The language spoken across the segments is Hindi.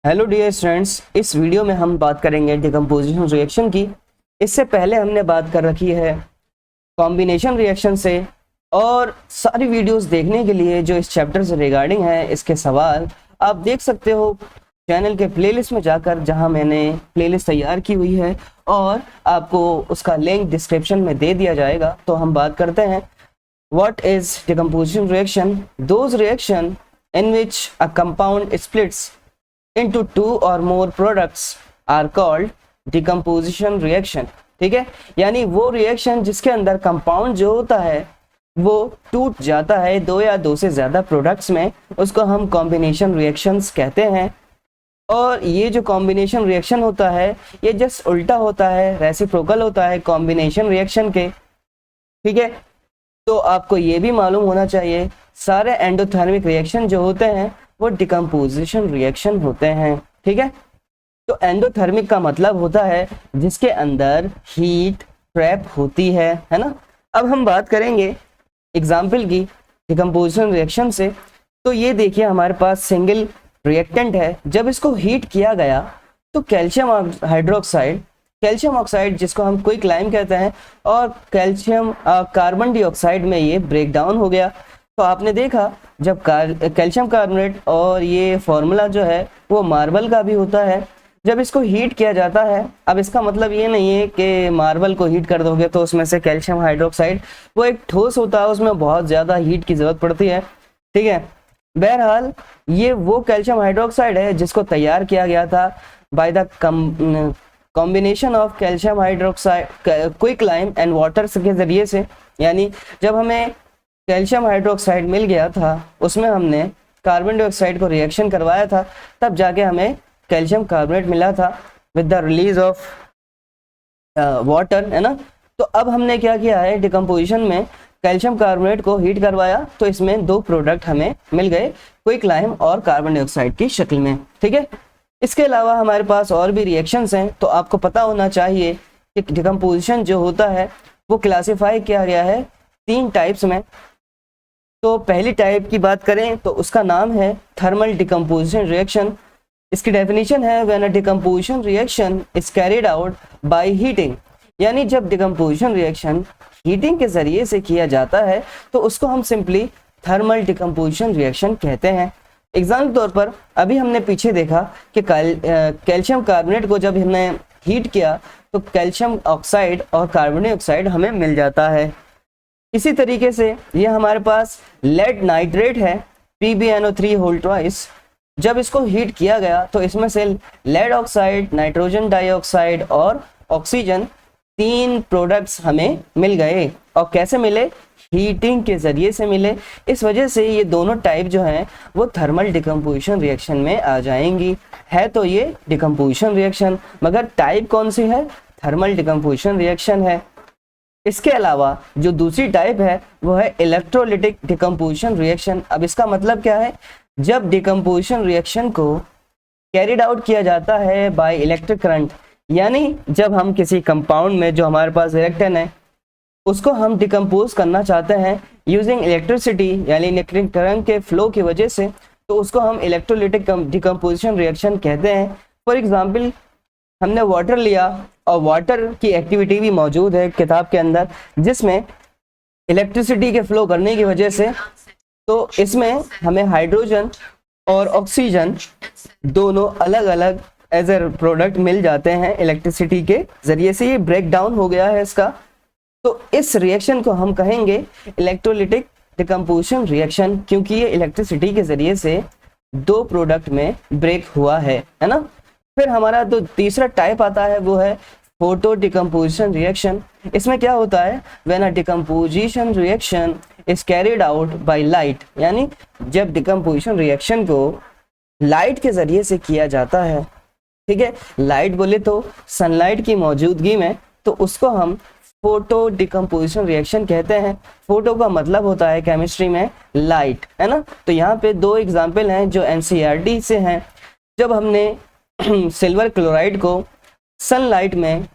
हेलो डियर स्टूडेंट्स, इस वीडियो में हम बात करेंगे डिकम्पोजिशन रिएक्शन की। इससे पहले हमने बात कर रखी है कॉम्बिनेशन रिएक्शन से। और सारी वीडियोस देखने के लिए जो इस चैप्टर से रिगार्डिंग है, इसके सवाल आप देख सकते हो चैनल के प्लेलिस्ट में जाकर, जहां मैंने प्लेलिस्ट तैयार की हुई है और आपको उसका लिंक डिस्क्रिप्शन में दे दिया जाएगा। तो हम बात करते हैं what is decomposition reaction. Those reaction in which a compound splits into two or more products are called decomposition reaction। ठीक है, यानी वो रिएक्शन जिसके अंदर कंपाउंड जो होता है वो टूट जाता है दो या दो से ज्यादा प्रोडक्ट्स में, उसको हम कॉम्बिनेशन रिएक्शंस कहते हैं। और ये जो कॉम्बिनेशन रिएक्शन होता है ये जस्ट उल्टा होता है, रेसिप्रोकल होता है कॉम्बिनेशन रिएक्शन के। ठीक है, तो आपको ये भी मालूम होना चाहिए सारे एंडोथर्मिक रिएक्शन जो होते हैं वो डिकम्पोजिशन रिएक्शन होते हैं। ठीक है, तो एंडोथर्मिक का मतलब होता है जिसके अंदर हीट ट्रैप होती है ना। अब हम बात करेंगे एग्जाम्पल की डिकम्पोजिशन रिएक्शन से। तो ये देखिए हमारे पास सिंगल रिएक्टेंट है, जब इसको हीट किया गया तो कैल्शियम हाइड्रोक्साइड, कैल्शियम ऑक्साइड जिसको हम क्विकलाइम कहते हैं, और कैल्शियम कार्बन डाइऑक्साइड में ये ब्रेक डाउन हो गया। तो आपने देखा जब कैल्शियम कार्बोनेट, और ये फॉर्मूला जो है वो मार्बल का भी होता है, जब इसको हीट किया जाता है। अब इसका मतलब ये नहीं है कि मार्बल को हीट कर दोगे तो उसमें से कैल्शियम हाइड्रोक्साइड, वो एक ठोस होता है, उसमें बहुत ज़्यादा हीट की ज़रूरत पड़ती है। ठीक है, बहरहाल ये वो कैल्शियम हाइड्रोक्साइड है जिसको तैयार किया गया था by the combination of calcium hydroxide, quicklime and water के ज़रिए से। यानी जब हमें कैल्शियम हाइड्रोक्साइड मिल गया था, उसमें हमने कार्बन डाइऑक्साइड को रिएक्शन करवाया था, तब जाके हमें कैल्शियम कार्बोनेट मिला था with the release of water, है ना। तो अब हमने क्या किया है, डिकम्पोजिशन में कैल्शियम कार्बोनेट को हीट करवाया तो इसमें दो प्रोडक्ट हमें मिल गए, क्विकलाइम और कार्बन डाइऑक्साइड की शक्ल में। ठीक है, इसके अलावा हमारे पास और भी रिएक्शंस हैं। तो आपको पता होना चाहिए कि डिकम्पोजिशन जो होता है वो क्लासीफाई किया गया है तीन टाइप्स में। तो पहली टाइप की बात करें तो उसका नाम है थर्मल डिकम्पोजिशन रिएक्शन। इसकी डेफिनेशन है when a decomposition reaction is carried out by heating. यानी जब डिकम्पोजिशन रिएक्शन हीटिंग के जरिए से किया जाता है तो उसको हम सिंपली थर्मल डिकम्पोजिशन रिएक्शन कहते हैं। एग्जाम्पल के तौर पर अभी हमने पीछे देखा कि कैल्शियम कार्बोनेट को जब हमने हीट किया तो कैल्शियम ऑक्साइड और कार्बन डाइऑक्साइड हमें मिल जाता है। इसी तरीके से ये हमारे पास लेड नाइट्रेट है, PbNO3 होल ट्वाइस। जब इसको हीट किया गया तो इसमें से लेड ऑक्साइड, नाइट्रोजन डाइऑक्साइड और ऑक्सीजन, तीन प्रोडक्ट्स हमें मिल गए। और कैसे मिले? हीटिंग के जरिए से मिले। इस वजह से ये दोनों टाइप जो हैं वो थर्मल डिकम्पोजिशन रिएक्शन में आ जाएंगी। है तो ये डिकम्पोजिशन रिएक्शन, मगर टाइप कौन सी है? थर्मल डिकम्पोजिशन रिएक्शन है। इसके अलावा जो दूसरी टाइप है वो है इलेक्ट्रोलिटिक डिकम्पोजिशन रिएक्शन। अब इसका मतलब क्या है? जब डिकम्पोजिशन रिएक्शन को कैरिड आउट किया जाता है बाय इलेक्ट्रिक करंट, यानी जब हम किसी कंपाउंड में जो हमारे पास रिएक्टेंट है उसको हम डिकम्पोज करना चाहते हैं यूजिंग इलेक्ट्रिसिटी, यानी इलेक्ट्रिक करंट के फ्लो की वजह से, तो उसको हम इलेक्ट्रोलिटिक डिकम्पोजिशन रिएक्शन कहते हैं। फॉर एग्जाम्पल हमने वाटर लिया, और वाटर की एक्टिविटी भी मौजूद है किताब के अंदर, जिसमें इलेक्ट्रिसिटी के फ्लो करने की वजह से तो इसमें हमें हाइड्रोजन और ऑक्सीजन दोनों अलग अलग एज ए प्रोडक्ट मिल जाते हैं इलेक्ट्रिसिटी के जरिए से। ये ब्रेक डाउन हो गया है इसका, तो इस रिएक्शन को हम कहेंगे इलेक्ट्रोलिटिक डिकम्पोजिशन रिएक्शन, क्योंकि ये इलेक्ट्रिसिटी के जरिए से दो प्रोडक्ट में ब्रेक हुआ है ना। फिर हमारा जो तीसरा टाइप आता है वो है फोटो डिकम्पोजिशन रिएक्शन। इसमें क्या होता है? When a decomposition reaction is carried out by light, यानी जब डिकम्पोजिशन रिएक्शन को लाइट के जरिए से किया जाता है। ठीक है, लाइट बोले तो सनलाइट की मौजूदगी में, तो उसको हम फोटो डिकम्पोजिशन रिएक्शन कहते हैं। फोटो का मतलब होता है केमिस्ट्री में लाइट, है ना। तो यहाँ पे दो एग्जाम्पल हैं जो NCERT से हैं। जब हमने सिल्वर क्लोराइड को सनलाइट में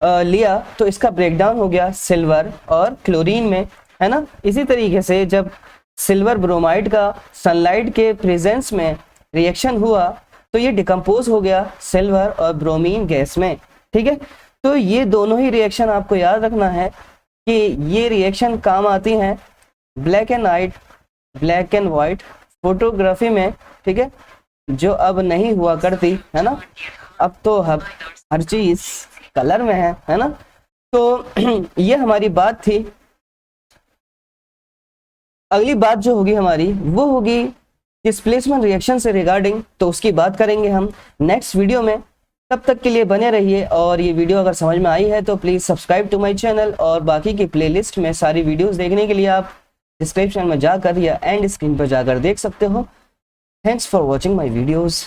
लिया तो इसका ब्रेकडाउन हो गया सिल्वर और क्लोरीन में, है ना। इसी तरीके से जब सिल्वर ब्रोमाइड का सनलाइट के प्रेजेंस में रिएक्शन हुआ तो ये डिकम्पोज हो गया सिल्वर और ब्रोमीन गैस में, ठीक है। तो ये दोनों ही रिएक्शन आपको याद रखना है कि ये रिएक्शन काम आती हैं ब्लैक एंड वाइट फोटोग्राफी में, ठीक है, जो अब नहीं हुआ करती है ना, अब तो हर चीज कलर में है ना। तो ये हमारी बात थी। अगली बात जो होगी हमारी वो होगी डिस्प्लेसमेंट रिएक्शन से रिगार्डिंग, तो उसकी बात करेंगे हम नेक्स्ट वीडियो में। तब तक के लिए बने रहिए, और ये वीडियो अगर समझ में आई है तो please subscribe to my channel, और बाकी की प्लेलिस्ट में सारी वीडियोस देखने के लिए आप डिस्क्रिप्शन में जाकर या एंड स्क्रीन पर जाकर देख सकते हो। Thanks for watching my videos.